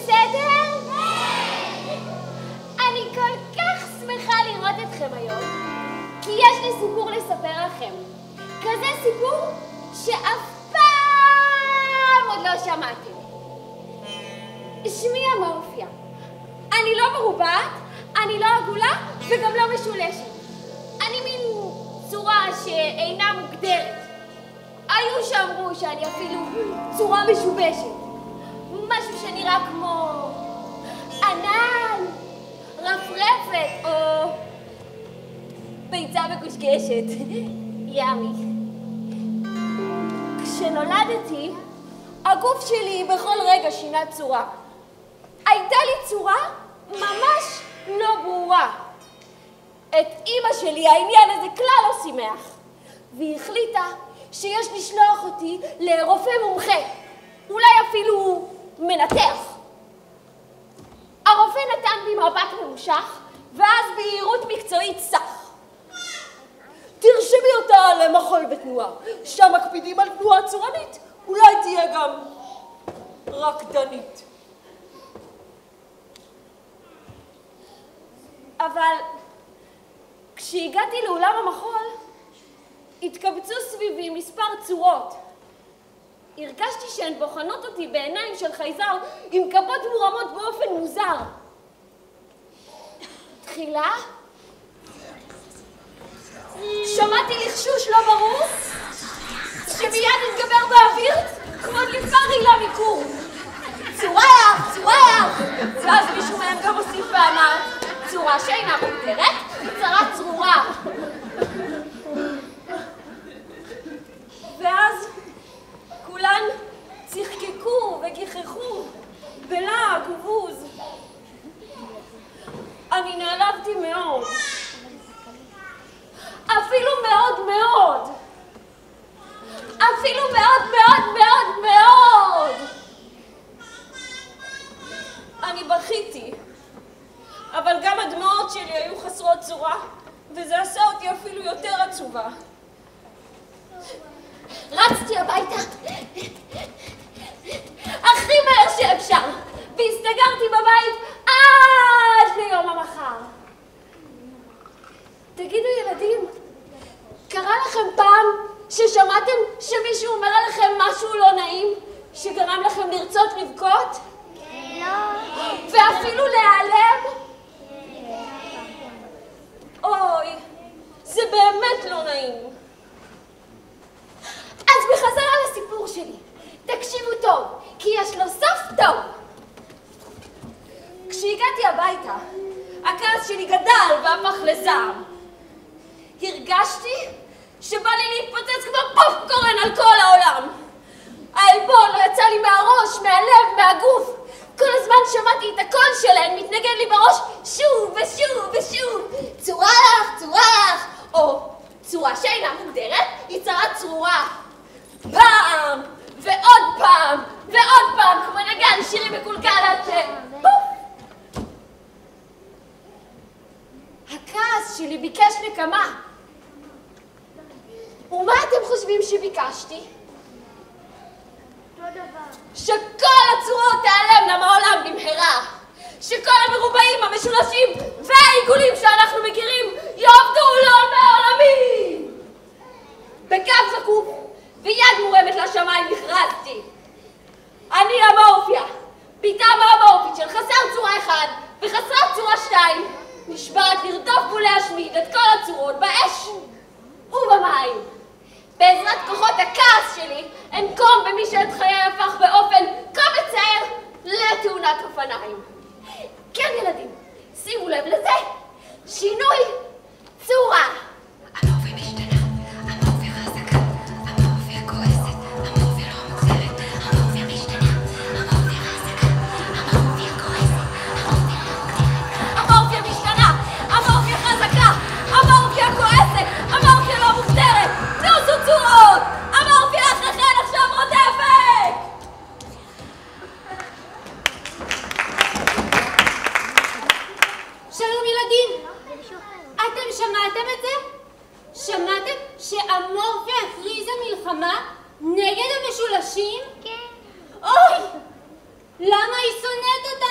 בסדר? אני כל כך שמחה לראות אתכם היום, כי יש לי סיפור לספר לכם. כזה סיפור שאף פעם עוד לא שמעתם. שמי אמורפיה. אני לא מרובעת, אני לא עגולה וגם לא משולשת. אני מין צורה שאינה מוגדרת. היו שאמרו שאני אפילו צורה משובשת. משהו שנראה כמו ענן, רפרפת או ביצה מקושקשת. ימי. כשנולדתי, הגוף שלי בכל רגע שינה צורה. הייתה לי צורה ממש לא ברורה. את אמא שלי העניין הזה כלל לא שימח, והיא החליטה שיש לשלוח אותי לרופא מומחה, אולי אפילו מנתח. הרופא נתן בי מבט ממושך, ואז בהירות מקצועית סח. תרשמי אותה למחול בתנועה, שם מקפידים על תנועה צורנית, אולי תהיה גם רקדנית. אבל כשהגעתי לאולם המחול, התקבצו סביבי מספר צורות. הרגשתי שהן בוחנות אותי בעיניים של חייזר עם כפות מורמות באופן מוזר. תחילה שמעתי לחשוש לא ברור שמיד התגבר באוויר כמו דליפה רעילה מקור. צורח, צורח! ואז מישהו מהם גם הוסיף ואמר, צורה שאינה מוגדרת היא צרה צרורה. ואז כולן צחקקו וגיחכו בלעג ובוז. אני נעלבתי מאוד. אפילו מאוד מאוד. אפילו מאוד מאוד מאוד מאוד. אני בכיתי, אבל גם הדמעות שלי היו חסרות צורה, וזה עשה אותי אפילו יותר עצובה. רצתי הביתה הכי מהר שאפשר, והסתגרתי בבית עד ליום המחר. תגידו ילדים, קרה לכם פעם ששמעתם שמישהו אומר עליכם משהו לא נעים, שגרם לכם לרצות לבכות? לא. ואפילו להיעלם? אוי, זה באמת לא נעים. אז בחזרה לסיפור שלי, תקשיבו טוב, כי יש לו סוף טוב. כשהגעתי הביתה, הכעס שלי גדל והפך לזעם. הרגשתי שבא לי להתפוצץ כמו פופקורן על כל העולם. העלבון לא יצא לי מהראש, מהלב, מהגוף. כל הזמן שמעתי את הקול שלהן מתנגן לי בראש שוב ושוב ושוב. צורח, צורח, או צורה שאינה מוגדרת היא צרה צרורה. פעם ועוד פעם ועוד פעם, כמו נגן שירי מקולקל עד ש... פוף! הכעס שלי ביקש נקמה. ומה אתם חושבים שביקשתי? שכל הצורות תיעלמנה מהעולם במהרה. שכל המרובעים, המשולשים והעיגולים שאנחנו מכירים יעבדו לעולמי עולמים. בקו זקוף ויד מורמת לשמיים הכרזתי. אני אמורפיה, ביתה אמורפית של חסר צורה אחד וחסרת צורה שתיים, נשבעת לרדוף ולהשמיד את כל הצורות באש ובמים. בעזרת כוחות הכעס שלי, אנקום במי שאת חיי הפך באופן כה מצער לתאונת אופניים. כן ילדים, שימו לב לזה, שינוי צורה. אמורפיה משתנה, אמורפיה חזקה, אמורפיה כועסת, אמורפיה לא מוגדרת, אמורפיה משתנה, אמורפיה חזקה, אמורפיה כועסת, אמורפיה לא מוגדרת. אמורפיה משתנה, אמורפיה חזקה, אמורפיה כועסת, אמורפיה לא מוגדרת. תעשו צורות, אמורפיה אחריכן עכשיו רודפת. שלום ילדים, אתם שמעתם את זה? שמעתם שאמורפיה הכריזה מלחמה נגד המשולשים? כן. אוי! למה היא שונאת אותנו?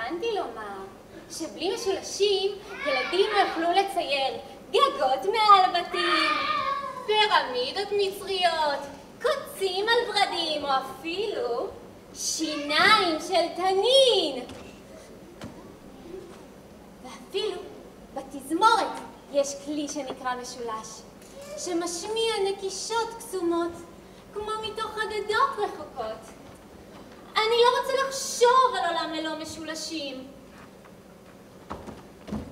התכוונתי לומר שבלי משולשים ילדים לא יוכלו לצייר גגות מעל בתים, פירמידות מצריות, קוצים על ורדים או אפילו שיניים של תנין. ואפילו בתזמורת יש כלי שנקרא משולש, שמשמיע נקישות קסומות כמו מתוך אגדות רחוקות. אני לא רוצה לחשוב על עולם ללא משולשים.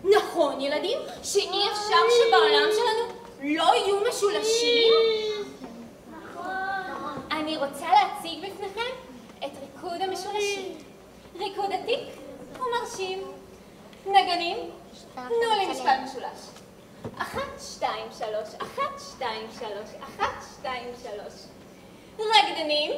נכון, ילדים, שאי אפשר שבעולם שלנו לא יהיו משולשים? אני רוצה להציג בפניכם את ריקוד המשולשים. ריקוד עתיק ומרשים. נגנים, תנו לי משקל משולש. 1, 2, 3, 1, 2, 3, 1, 2, 3. רקדנים.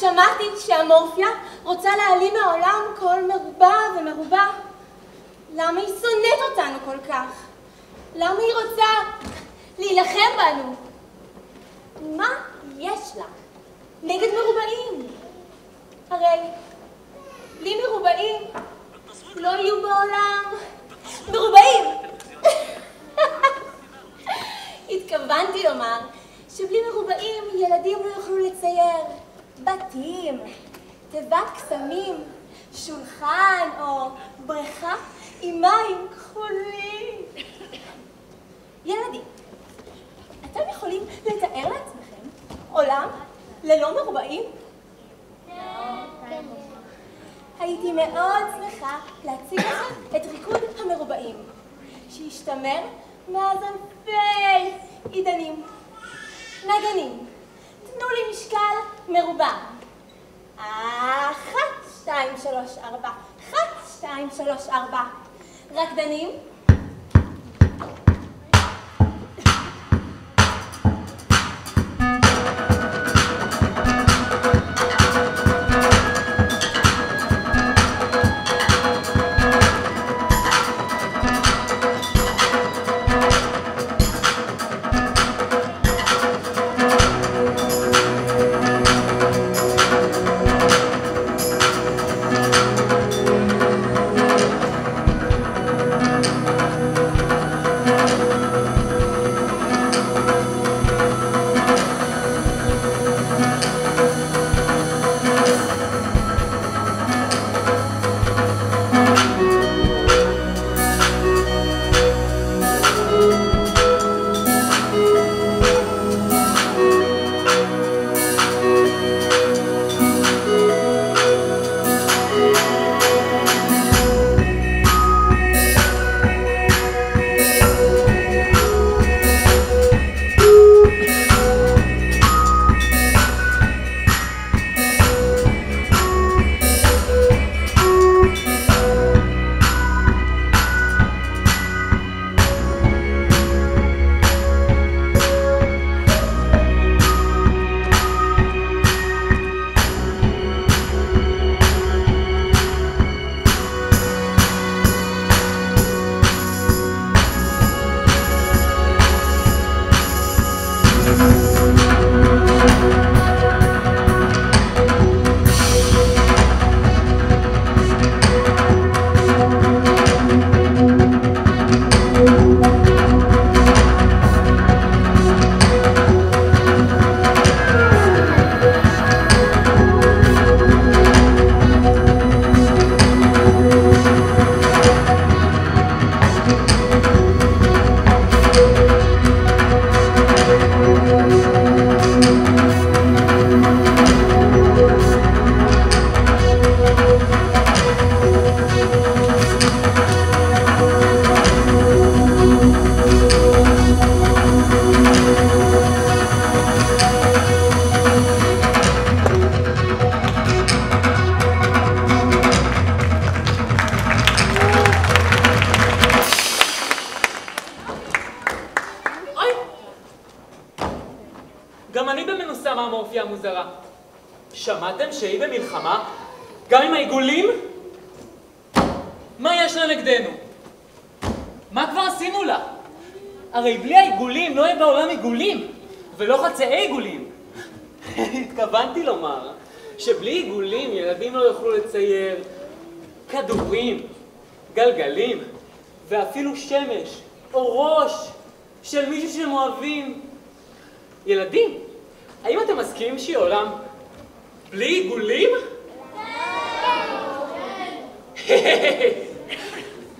שמעתי שהמורפיה רוצה להעלים מהעולם כל מרובע ומרובע. למה היא שונאת אותנו כל כך? למה היא רוצה להילחם בנו? מה יש לה נגד מרובעים? הרי בלי מרובעים לא יהיו בעולם מרובעים. התכוונתי לומר שבלי מרובעים ילדים לא יוכלו לצייר בתים, תיבת קסמים, שולחן או בריכה עם מים כחולים. ילדים, אתם יכולים לתאר לעצמכם עולם ללא מרובעים? הייתי מאוד שמחה להציג לכם את ריקוד המרובעים, שישתמר מאז אלפי עידנים. נגנים, תנו לי משקל מרובע. 1, 2, 3, 4, 1, 2, 3, 4. רקדנים? גם אני במנוסה מהמורפיה המוזרה. שמעתם שהיא במלחמה? גם עם העיגולים? מה יש לה נגדנו? מה כבר עשינו לה? הרי בלי העיגולים לא יהיה בעולם עיגולים, ולא חצאי עיגולים. התכוונתי לומר שבלי עיגולים ילדים לא יוכלו לצייר כדורים, גלגלים, ואפילו שמש או ראש של מישהו שהם אוהבים. ילדים, האם אתם מסכימים שהיא עולם בלי עיגולים?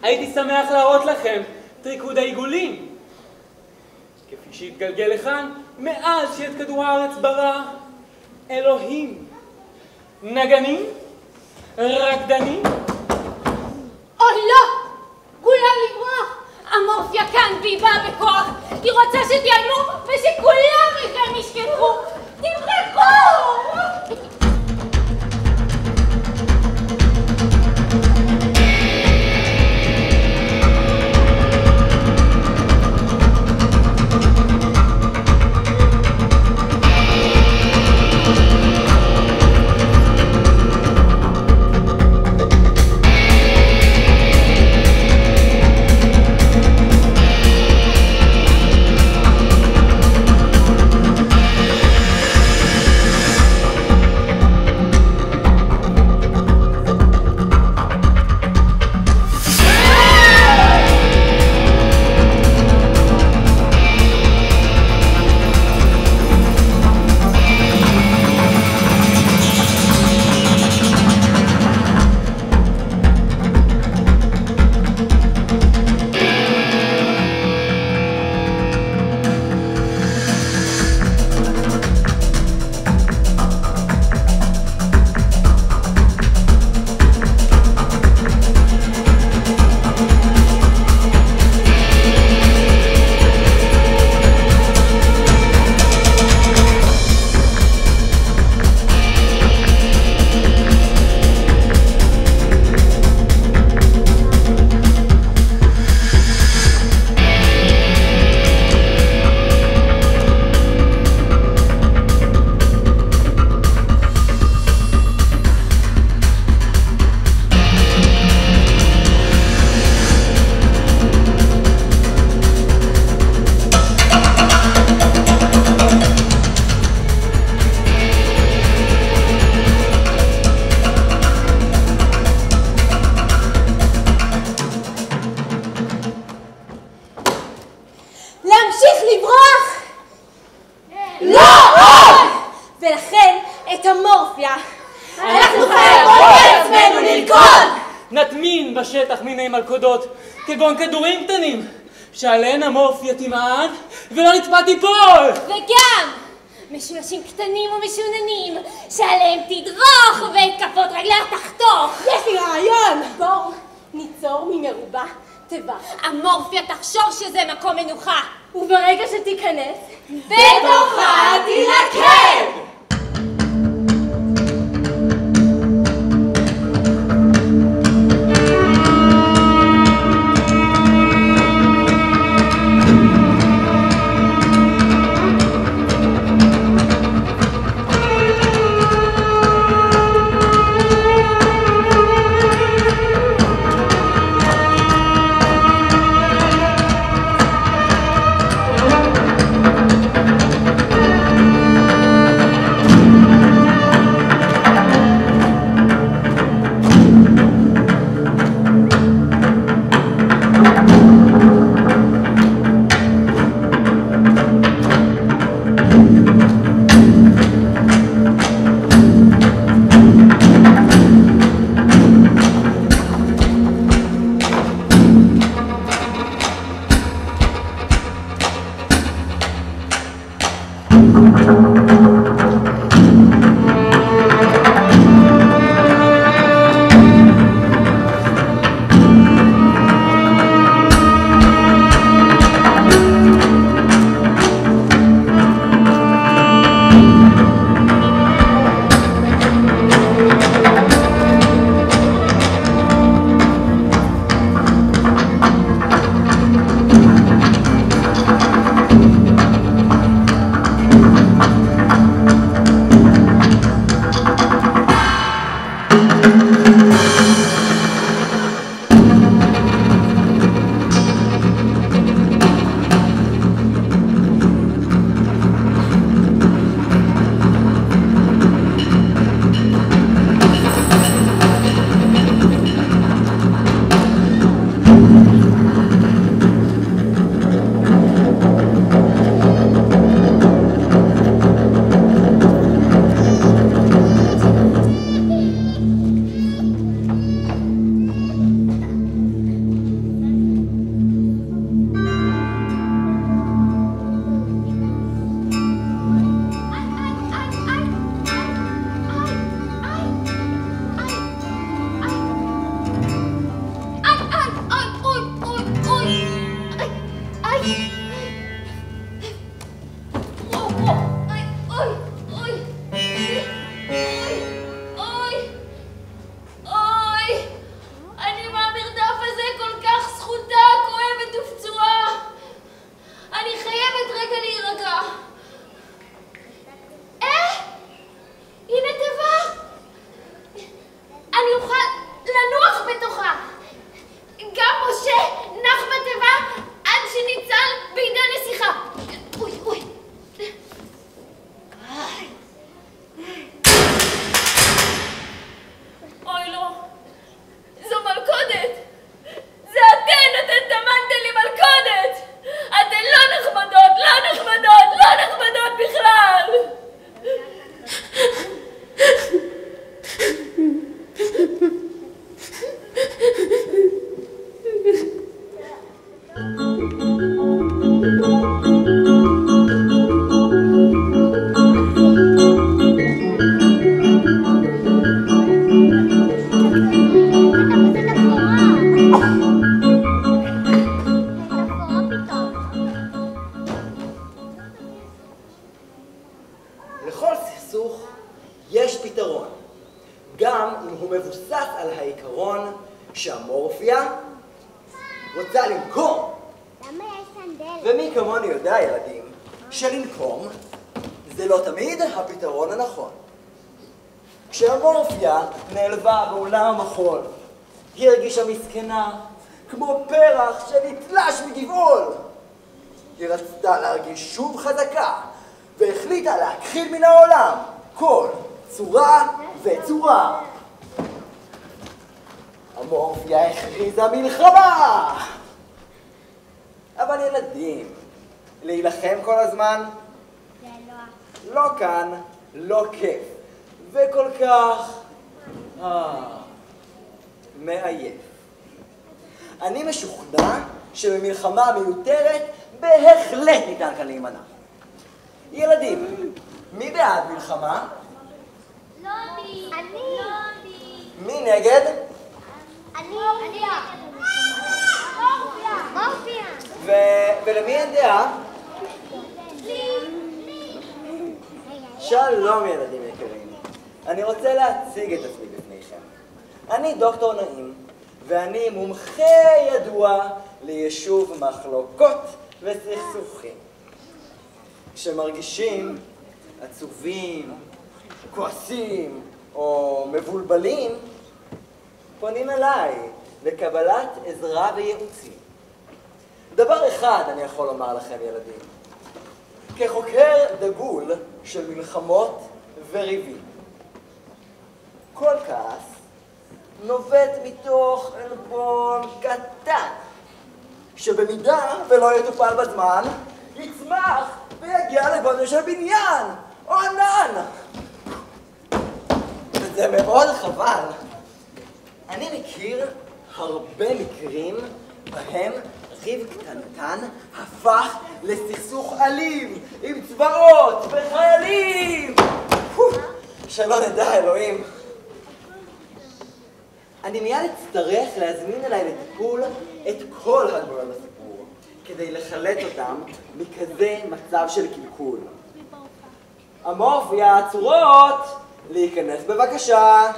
הייתי שמח להראות לכם את ריקוד העיגולים. כפי שהתגלגל לכאן מאז שאת כדור הארץ ברא אלוהים. נגנים, רקדנים. או לא! כולם לברוח! המורפיה כאן והיא באה בכוח! היא רוצה שתיעלמו ושכולם מכם ישכחו! תברחו! נטמין בשטח מיני מלכודות, כגון כדורים קטנים, שעליהן המורפיה תמעד ולא נצפה תיפול! וגם משולשים קטנים ומשוננים, שעליהם תדרוך ואת כפות רגליה תחתוך. יש לי רעיון! בואו ניצור ממרובע תיבה. המורפיה תחשוב שזה מקום מנוחה. וברגע שתיכנס, בתוכה תינקב! גם אם הוא מבוסס על העיקרון שהמורפיה רוצה לנקום. למה יש סנדל? ומי כמוני יודע, ילדים, שלנקום זה לא תמיד הפתרון הנכון. כשהמורפיה נעלבה באולם המחול, היא הרגישה מסכנה, כמו פרח שנתלש מגבעול. היא רצתה להרגיש שוב חזקה, והחליטה להכחיל מן העולם כל צורה וצורה. המורפיה הכריזה מלחמה! אבל ילדים, להילחם כל הזמן? זה לא כאן, לא כיף, וכל כך מעייף. אני משוכנע שבמלחמה מיותרת בהחלט ניתן כאן להימנע. ילדים, מי בעד מלחמה? לובי. אני. מי נגד? אני. מורפיה. ולמי אין דעה? שלום ילדים יקרים. אני רוצה להציג את עצמי בפניכם. אני דוקטור נעים, ואני מומחה ידוע ליישוב מחלוקות וסכסוכים. כשמרגישים עצובים, כועסים או מבולבלים, פונים אליי לקבלת עזרה וייעוצים. דבר אחד אני יכול לומר לכם ילדים, כחוקר דגול של מלחמות וריבים. כל כעס נובט מתוך עלבון קטן, שבמידה ולא יטופל בזמן, יצמח ויגיע לגודל של בניין או ענן. וזה מאוד חבל. אני מכיר הרבה מקרים בהם ריב קטנטן הפך לסכסוך אלים עם צבאות וחיילים. שלא נדע אלוהים. אני מיד אצטרך להזמין אליי לטיפול את כל הדמויות בסיפור, כדי לחלט אותם מכזה מצב של קלקול. אמורפיה, הצורות, להיכנס בבקשה.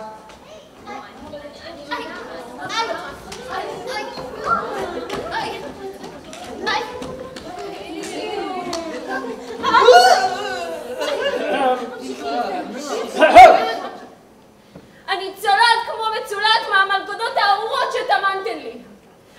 אני צולעת כמו מצולעת מהמלכודות הארורות שטמנתן לי.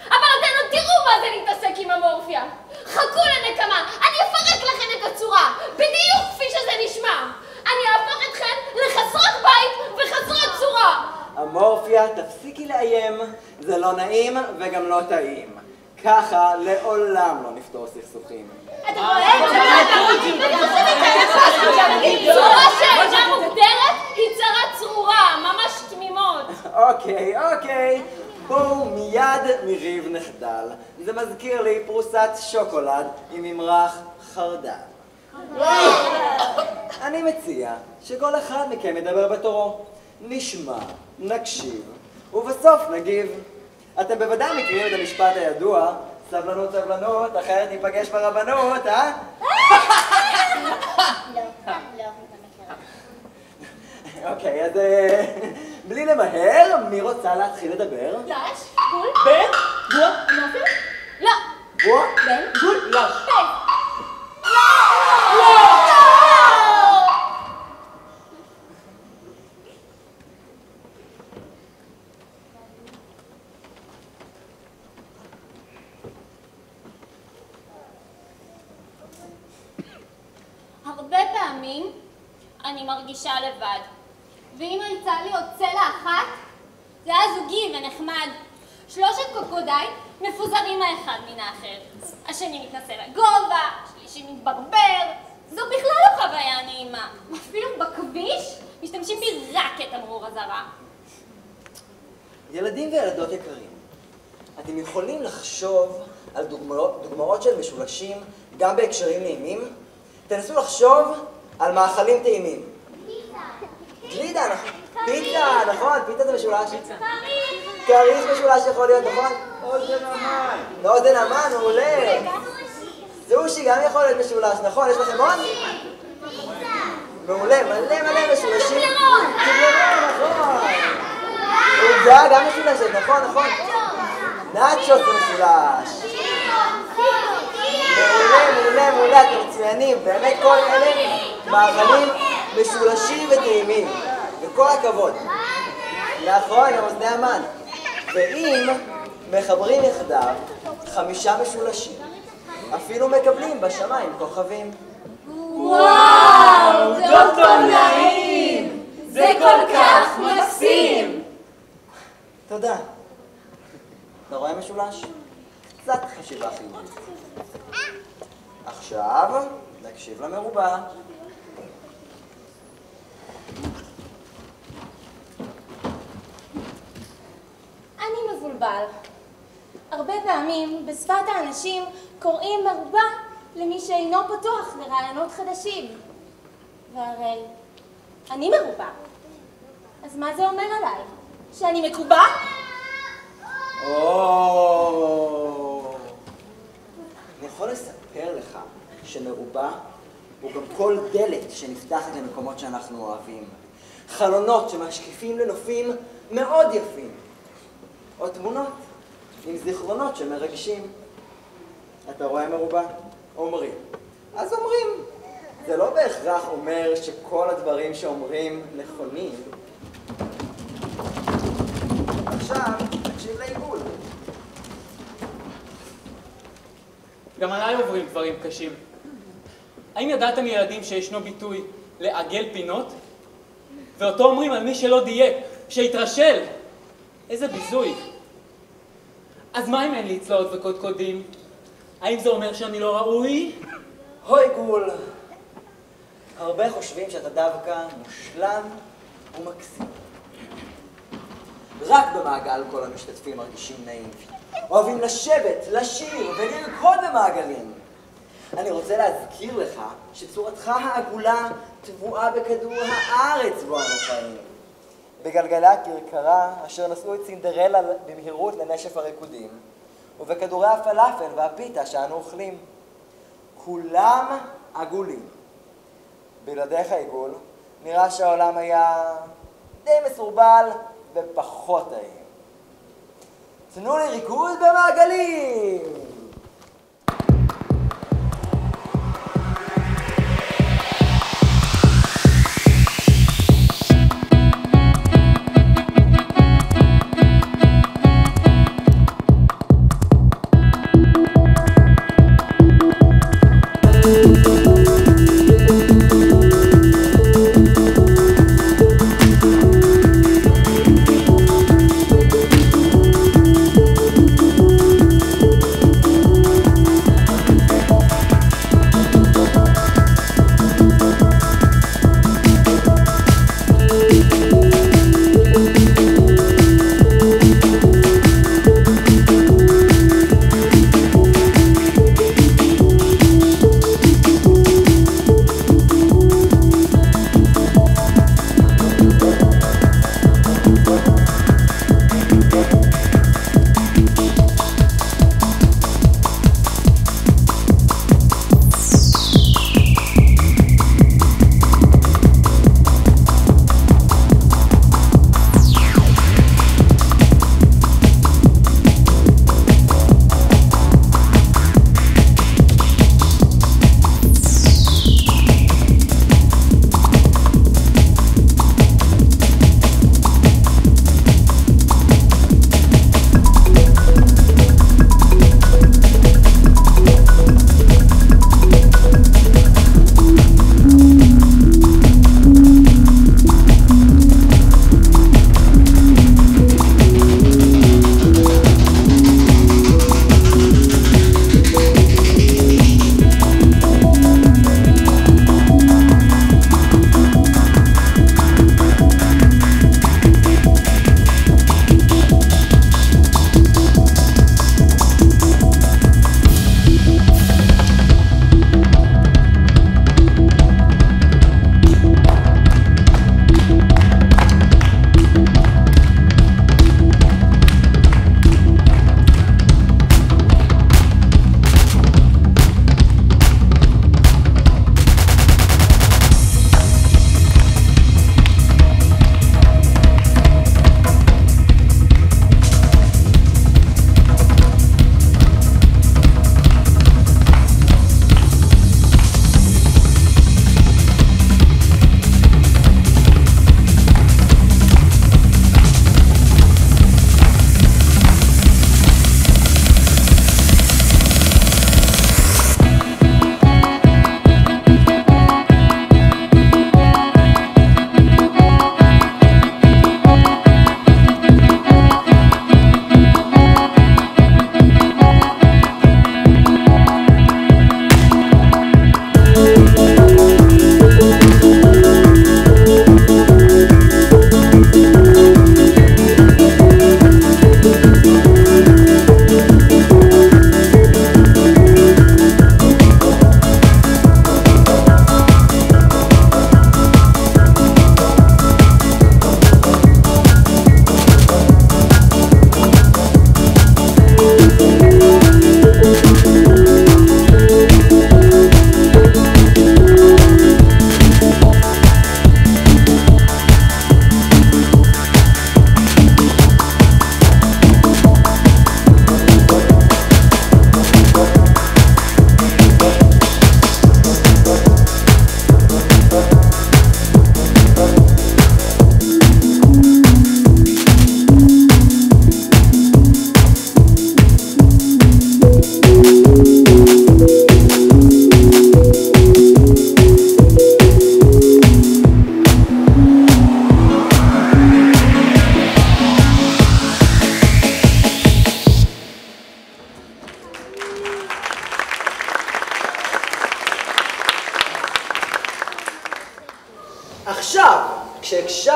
אבל אתן עוד תראו מה זה להתעסק עם אמורפיה. חכו לנקמה, אני אפרק לכן את הצורה, בדיוק כפי שזה נשמע. אני אהפוך אתכן לחסרות בית וחסרות צורה. אמורפיה, תפסיקי לאיים, זה לא נעים וגם לא טעים. ככה לעולם לא נפתור סכסוכים. אתה רואה? צורה שאינה מוגדרת היא צרה צרורה, ממש תמימות. אוקיי. בואו מיד מריב נחדל. זה מזכיר לי פרוסת שוקולד עם ממרח חרדל. אני מציע שכל אחד מכם ידבר בתורו. נשמע, נקשיב, ובסוף נגיב. אתם בוודאי מכירים את המשפט הידוע, סבלנות, אחרת ניפגש ברבנות, אה? אוקיי, אז בלי למהר, מי רוצה להתחיל לדבר? לש, גול, בן, בוא, נופל, לא. בוא. בן, גול, לש. הרבה פעמים אני מרגישה לבד. ואם יצא לי עוד צלע אחת, זה היה זוגי ונחמד. 3 קוקודיי מפוזרים האחד מן האחר. השני מתנסה לגובה, השלישי מתברבר. זו בכלל לא חוויה נעימה. אפילו בכביש משתמשים בי רק כתמרור אזהרה. ילדים וילדות יקרים, אתם יכולים לחשוב על דוגמאות של משולשים גם בהקשרים נעימים? תנסו לחשוב על מאכלים טעימים. גלידה, נכון. פיצה, נכון, פיצה זה משולש. כריך משולש יכול להיות, נכון? אוזן המן. אוזן המן, מעולה. סושי גם יכול להיות משולש, נכון? יש לכם עוד? מעולה, מלא משולשים. קיבלרון, נכון. עוגה גם משולשת, נכון. נאצ'וס זה משולש. מעולה, אתם מצוינים. באמת כל אלה מאכלים משולשים וטעימים. וכל הכבוד. נכון, גם אוזני המן. ואם מחברים יחדיו 5 משולשים, אפילו מקבלים בשמיים כוכבים. וואו, דוקטור נעים, זה כל כך מקסים. תודה. אתה רואה משולש? קצת חשיבה חיובית. עכשיו נקשיב למרובע. מבולבל. הרבה פעמים בשפת האנשים קוראים מרובע למי שאינו פתוח לרעיונות חדשים. והרי אני מרובע. אז מה זה אומר עליי? שאני מקובע? אני יכול לספר לך שמרובע הוא גם כל דלת שנפתחת למקומות שאנחנו אוהבים. חלונות שמשקיפים לנופים מאוד יפים. או תמונות עם זיכרונות שמרגשים. אתה רואה מרובע? אומרים. אז אומרים. זה לא בהכרח אומר שכל הדברים שאומרים נכונים. עכשיו, תקשיב לעיגול. גם עליי עוברים דברים קשים. האם ידעתם ילדים שישנו ביטוי לעגל פינות? ואותו אומרים על מי שלא דייק, שהתרשל. איזה ביזוי. אז מה אם אין לי צלעות וקודקודים? האם זה אומר שאני לא ראוי? הוי גול. הרבה חושבים שאתה דווקא מושלם ומקסים. רק במעגל כל המשתתפים מרגישים נעים. אוהבים לשבת, לשיר ולרקוד במעגלים. אני רוצה להזכיר לך שצורתך העגולה טבועה בכדור הארץ בו אנו חיים. בגלגלי הכרכרה אשר נשאו את סינדרלה במהירות לנשף הריקודים, ובכדורי הפלאפל והפיתה שאנו אוכלים. כולם עגולים. בלעדיך עיגול, נראה שהעולם היה די מסורבל ופחות טעים. תנו לי ריקוד במעגלים!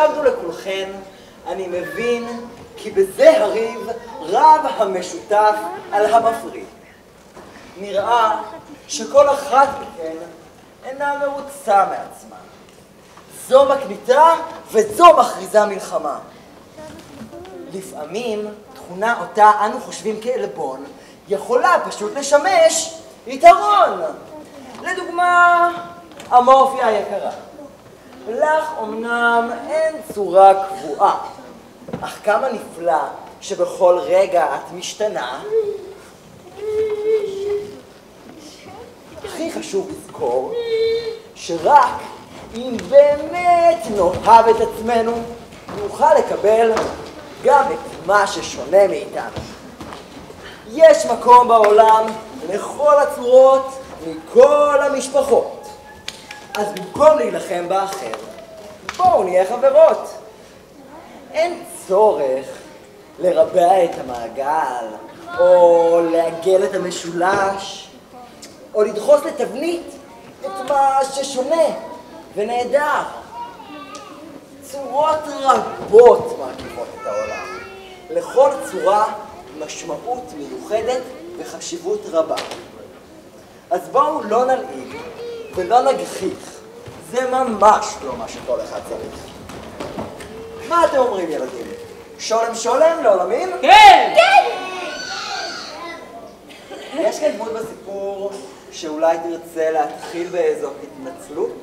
ישבנו לכולכן, אני מבין כי בזה הריב רב המשותף על המפריד. נראה שכל אחת מכן אינה מרוצה מעצמה. זו מקניטה וזו מכריזה מלחמה. לפעמים תכונה אותה אנו חושבים כעלבון יכולה פשוט לשמש יתרון. לדוגמה, אמורפיה היקרה. לך אמנם אין צורה קבועה, אך כמה נפלא שבכל רגע את משתנה. הכי חשוב לזכור שרק אם באמת נאהב את עצמנו נוכל לקבל גם את מה ששונה מאיתנו. יש מקום בעולם לכל הצורות מכל המשפחות. אז במקום להילחם באחר, בואו נהיה חברות. אין צורך לרבע את המעגל, או לעגל את המשולש, או לדחוס לתבנית את מה ששונה ונהדר. צורות רבות מרכיבות את העולם. לכל צורה משמעות מיוחדת וחשיבות רבה. אז בואו לא נלעיג ולא נגחיך. זה ממש לא מה שכל אחד צריך. מה אתם אומרים, ילדים? שולם שולם לעולמים? כן! כן! יש כאן דמות בסיפור שאולי תרצה להתחיל באיזו התנצלות?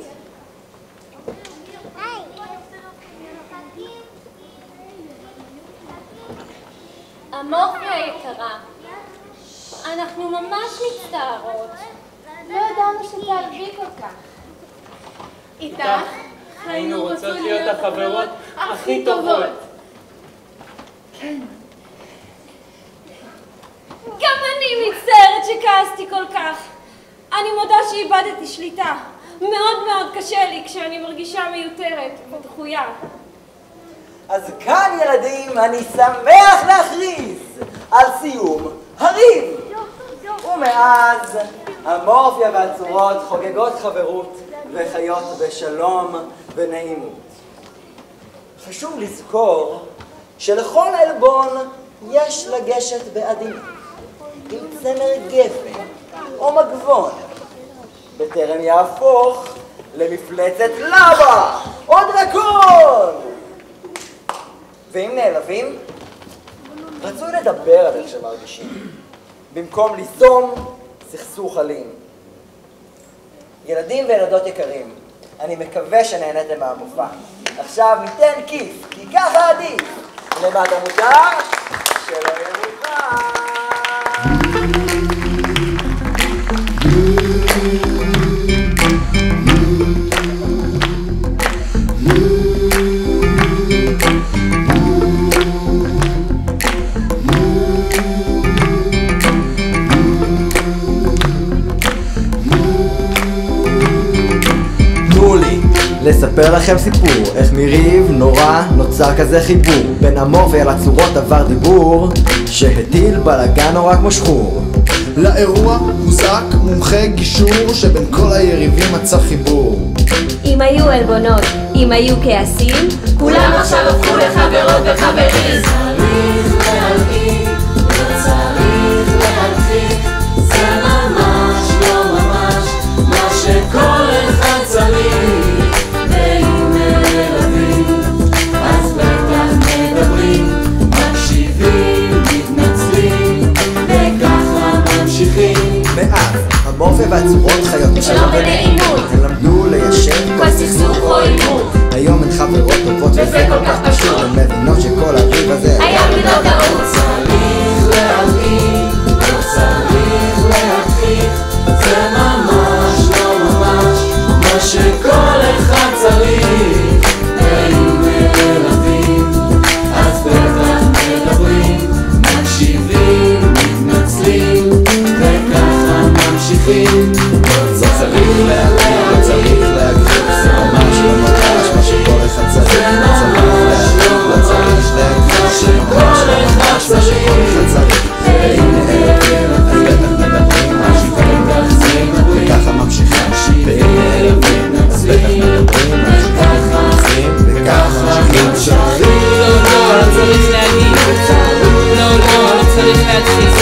אמורפיה יקרה, אנחנו ממש מצטערות. לא ידענו שתעלבי כל כך. איתך היינו רוצות להיות החברות הכי טובות. גם אני מצטערת שכעסתי כל כך. אני מודה שאיבדתי שליטה. מאוד מאוד קשה לי כשאני מרגישה מיותרת ודחויה. אז כאן, ילדים, אני שמח להכריז על סיום הריב. ומאז אמורפיה והצורות חוגגות חברות וחיות בשלום ונעימות. חשוב לזכור שלכל עלבון יש לגשת בעדינות, עם צמר גפן או מגבון, בטרם יהפוך למפלצת לבה או דרקון. ואם נעלבים, רצוי לדבר על איך שמרגישים, במקום ליזום סכסוך אלים. ילדים וילדות יקרים, אני מקווה שנהנתם מהמופע. עכשיו ניתן כיף, כי ככה עדיף. למטה מותר, שלא יהיה מוכן. לספר לכם סיפור, איך מריב נורא נוצר כזה חיבור. בין אמורפיה לצורות עבר דיבור שהטיל בלגן נורא כמו שחור. לאירוע הוזק מומחה גישור שבין כל היריבים מצא חיבור. אם היו עלבונות, אם היו כעסים, כולם עכשיו הפכו לחברות וחברים. צריך להלהיג, לא צריך להלחיק, זה ממש לא ממש מה שכל אחד צריך. מאז, אמורפיה והצורות חיות בשלום ונעימות. הן למדו ליישב כל סכסוך או עימות. היום הן חברות טובות וזה כל כך פשוט. הן מבינות שכל הריב הזה היה בלא טעות. צריך להלהיג, לא צריך להלחיק, זה ממש לא ממש מה שכל אחד צריך. ואם נעלבים, אז בטח מדברים, מקשיבים, מתנצלים, וככה ממשיכים. לא צריך להלהיג, לא צריך להגחיך, זה ממש לא ממש מה שכל אחד צריך. לא צריך להלהיג, לא צריך להגחיך, זה ממש לא ממש מה שכל אחד צריך. ואם נעלבים, אז בטח מדברים, וככה ממשיכים. ואם נעלבים, אז בטח מדברים, וככה ממשיכים. להתחיל